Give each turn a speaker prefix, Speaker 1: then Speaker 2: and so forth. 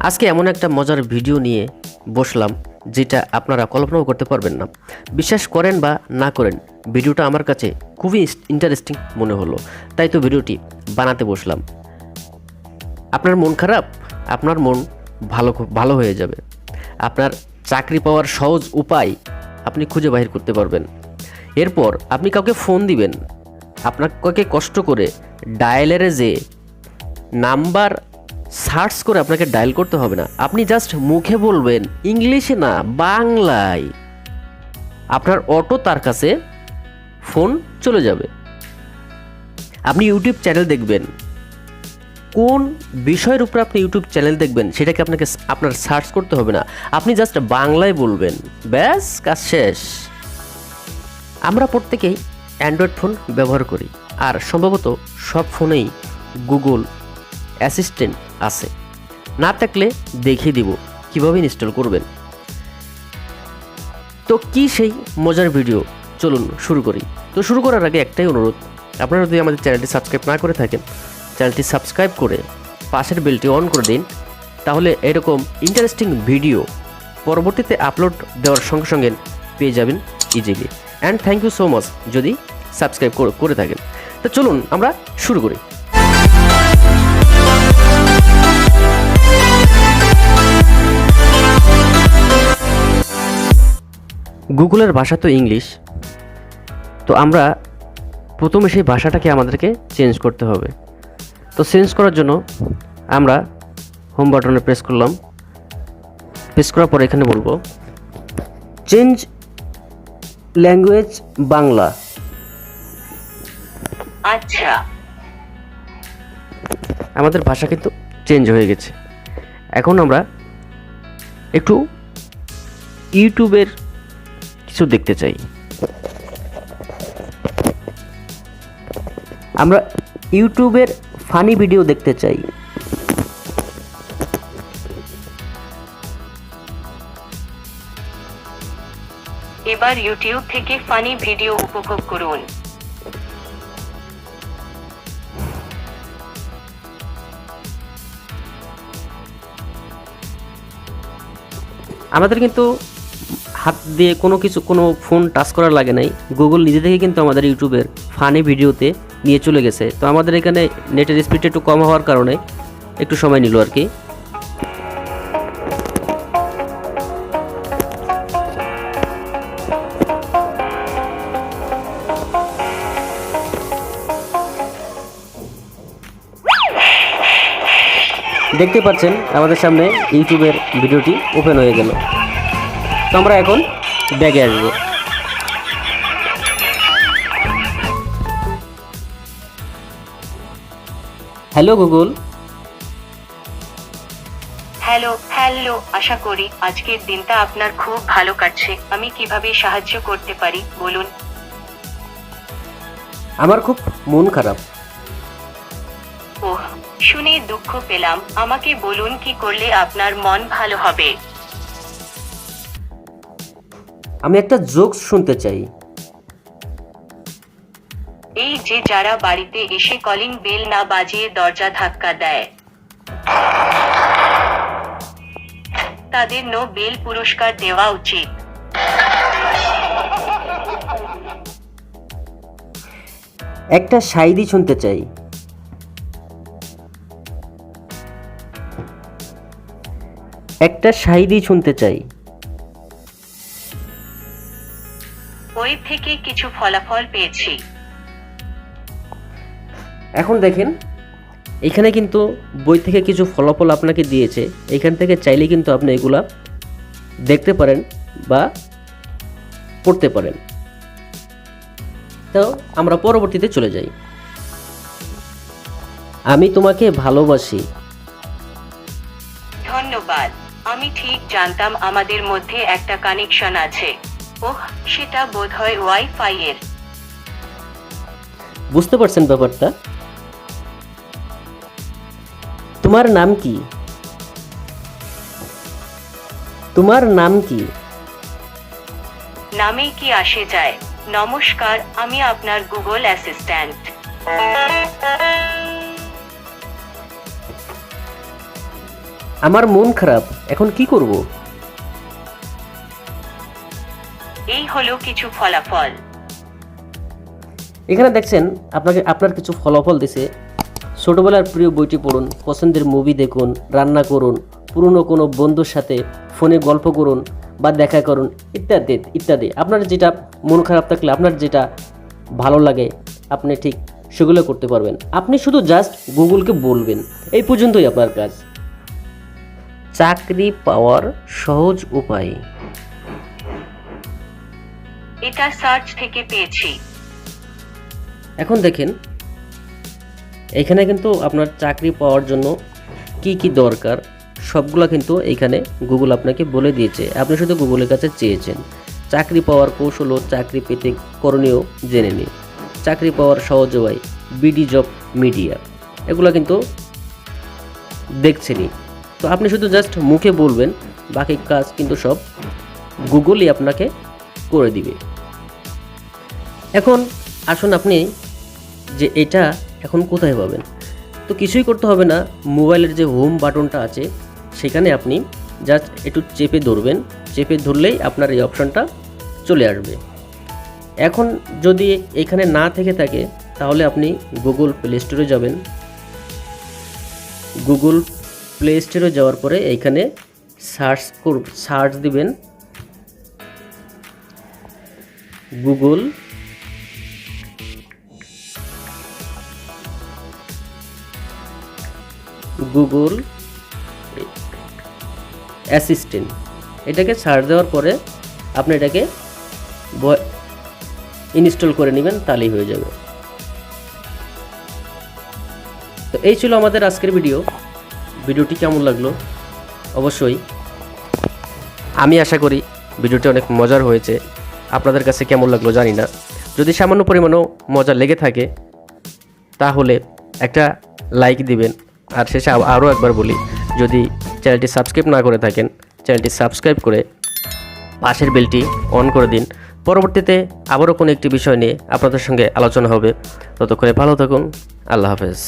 Speaker 1: আজকে এমন একটা মজার ভিডিও নিয়ে বসলাম যেটা আপনারা কল্পনাও করতে পারবেন না। বিশ্বাস করেন বা না করেন, ভিডিওটা আমার কাছে খুবই ইন্টারেস্টিং মনে হলো, তাই তো ভিডিওটি বানাতে বসলাম। আপনার মন খারাপ, আপনার মন ভালো হয়ে যাবে। আপনার চাকরি পাওয়ার সহজ উপায় আপনি খুঁজে বাহির করতে পারবেন। এরপর আপনি কাউকে ফোন দিবেন, আপনাকে কষ্ট করে ডায়ালারে যে নাম্বার সার্চ করে আপনাকে ডায়াল করতে হবে না, আপনি জাস্ট মুখে বলবেন, ইংলিশে না বাংলায়, আপনার অটো তার কাছে ফোন চলে যাবে। আপনি ইউটিউব চ্যানেল দেখবেন, কোন বিষয়ের উপরে আপনি ইউটিউব চ্যানেল দেখবেন সেটাকে আপনার সার্চ করতে হবে না, আপনি জাস্ট বাংলায় বলবেন, ব্যাস কাজ শেষ। আমরা প্রত্যেকেই অ্যান্ড্রয়েড ফোন ব্যবহার করি, আর সম্ভবত সব ফোনেই গুগল অ্যাসিস্ট্যান্ট আছে। না থাকলে দেখিয়ে দিব কীভাবে ইনস্টল করবেন। তো কি সেই মজার ভিডিও, চলুন শুরু করি। তো শুরু করার আগে একটাই অনুরোধ, আপনারা যদি আমাদের চ্যানেলটি সাবস্ক্রাইব না করে থাকেন, চ্যানেলটি সাবস্ক্রাইব করে পাশের বেলটি অন করে দিন, তাহলে এরকম ইন্টারেস্টিং ভিডিও পরবর্তীতে আপলোড দেওয়ার সঙ্গে সঙ্গে পেয়ে যাবেন easily. And thank you so much যদি সাবস্ক্রাইব করে থাকেন। তো চলুন আমরা শুরু করি। গুগলের ভাষা তো ইংলিশ, তো আমরা প্রথমে সেই ভাষাটাকে আমাদেরকে চেঞ্জ করতে হবে। তো চেঞ্জ করার জন্য আমরা হোম বাটনে প্রেস করলাম। প্রেস করার পর এখানে বলবো চেঞ্জ ল্যাঙ্গুয়েজ বাংলা।
Speaker 2: আচ্ছা,
Speaker 1: আমাদের ভাষা কিন্তু চেঞ্জ হয়ে গেছে। এখন আমরা একটু ইউটিউবের কিছু দেখতে চাই। আমরা ইউটিউবের ফানি ভিডিও দেখতে চাই।
Speaker 2: এবার ইউটিউব থেকে ফানি ভিডিও উপভোগ করুন।
Speaker 1: আমাদের কিন্তু হাত দিয়ে কোনো ফোন টাচ করার লাগে নাই, গুগল নিজে থেকে কিন্তু আমাদের ইউটিউবের ফানি ভিডিওতে নিয়ে চলে গেছে। তো আমাদের এখানে নেটের স্পিড একটু কম হওয়ার কারণে একটু সময় নিল আর কি। দেখতে পাচ্ছেন আমাদের সামনে ইউটিউবের ভিডিওটি ওপেন হয়ে গেল। তো আমরা এখন ব্যাগে আসবো। Hello Google.
Speaker 2: হ্যালো, আশা করি আজকের দিনটা আপনার খুব ভালো কাটছে। আমি কিভাবে সাহায্য করতে পারি বলুন।
Speaker 1: আমার খুব মন খারাপ।
Speaker 2: ওহ, শুনে দুঃখ পেলাম। আমাকে বলুন কি করলে আপনার মন ভালো হবে।
Speaker 1: আমি একটা জোকস শুনতে চাই।
Speaker 2: এই যে যারা বাড়িতে এসে কলিং বেল না বাজিয়ে দরজা ধাক্কা দেয়, তাদের নোবেল পুরস্কার দেওয়া উচিত।
Speaker 1: একটা শায়রি শুনতে চাই। একটা শায়রি শুনতে চাই।
Speaker 2: ওই থেকে কিছু ফলাফল পেয়েছি।
Speaker 1: এখন দেখেন, এখানে কিন্তু বই থেকে কিছু ফলাফল আপনাকে দিয়েছে। এখান থেকে চাইলে কিন্তু আপনি এগুলা দেখতে পারেন বা পড়তে পারেন। তো আমরা পরবর্তীতে চলে যাই। আমি তোমাকে ভালোবাসি।
Speaker 2: ধন্যবাদ। আমি ঠিক জানতাম আমাদের মধ্যে একটা কানেকশন আছে। ওহ, সেটা বোধহয় ওয়াইফাই এর।
Speaker 1: বুঝতে পারছেন ব্যাপারটা? তোমার নাম কি? তোমার নাম কি?
Speaker 2: নামে কি আসে যায়? নমস্কার, আমি আপনার গুগল অ্যাসিস্ট্যান্ট।
Speaker 1: আমার মন খারাপ, এখন কি করব?
Speaker 2: এই হলো কিছু ফলাফল।
Speaker 1: এখানে দেখছেন আপনার কিছু ফলাফল দিছে। ছোটবেলার প্রিয় বইটি পড়ুন, পছন্দের মুভি দেখুন, রান্না করুন, পুরনো কোনো বন্ধুর সাথে ফোনে গল্প করুন বা দেখা করুন, ইত্যাদি ইত্যাদি। আপনার যেটা মন খারাপ থাকলে আপনার যেটা ভালো লাগে আপনি ঠিক সেগুলো করতে পারবেন। আপনি শুধু জাস্ট গুগলকে বলবেন, এই পর্যন্তই আপনার কাজ। চাকরি পাওয়ার সহজ উপায়।
Speaker 2: এটা সার্চ থেকে পেয়েছি।
Speaker 1: এখন দেখেন এখানে কিন্তু আপনার চাকরি পাওয়ার জন্য কি কি দরকার সবগুলো কিন্তু এইখানে গুগল আপনাকে বলে দিয়েছে। আপনি শুধু গুগলের কাছে চেয়েছেন। চাকরি পাওয়ার কৌশল ও চাকরি পেতে করণীয় জেনে নিন, চাকরি পাওয়ার সহজ উপায়, বিডি জব মিডিয়া, এগুলো কিন্তু দেখছেনই। তো আপনি শুধু জাস্ট মুখে বলবেন, বাকি কাজ কিন্তু সব গুগলই আপনাকে করে দিবে। এখন আসুন আপনি যে এটা এখন কোথায় পাবেন। তো কিছুই করতে হবে না, মোবাইলের যে হোম বাটনটা আছে সেখানে আপনি জাস্ট একটু চেপে ধরবেন, চেপে ধরলেই আপনার এই অপশনটা চলে আসবে। এখন যদি এখানে না থেকে থাকে তাহলে আপনি গুগল প্লে স্টোরে যাবেন। গুগল প্লে স্টোরে যাওয়ার পরে এইখানে সার্চ দিবেন গুগল অ্যাসিস্ট্যান্ট, এটাকে সার্চ দেওয়ার পরে আপনি এটাকে ইনস্টল করে নেবেন, তাহলেই হয়ে যাবে। তো এই ছিল আমাদের আজকের ভিডিওটি কেমন লাগলো অবশ্যই। আমি আশা করি ভিডিওটি অনেক মজার হয়েছে। আপনাদের কাছে কেমন লাগলো জানি না। যদি সামান্য পরিমাণও মজা লেগে থাকে তাহলে একটা লাইক দিবেন। আর শেষে আরও একবার বলি, যদি চ্যানেলটি সাবস্ক্রাইব না করে থাকেন চ্যানেলটি সাবস্ক্রাইব করে পাশের বেলটি অন করে দিন। পরবর্তীতে আবারও কোনো একটি বিষয় নিয়ে আপনাদের সঙ্গে আলোচনা হবে। ততক্ষণে ভালো থাকুন। আল্লাহ হাফেজ।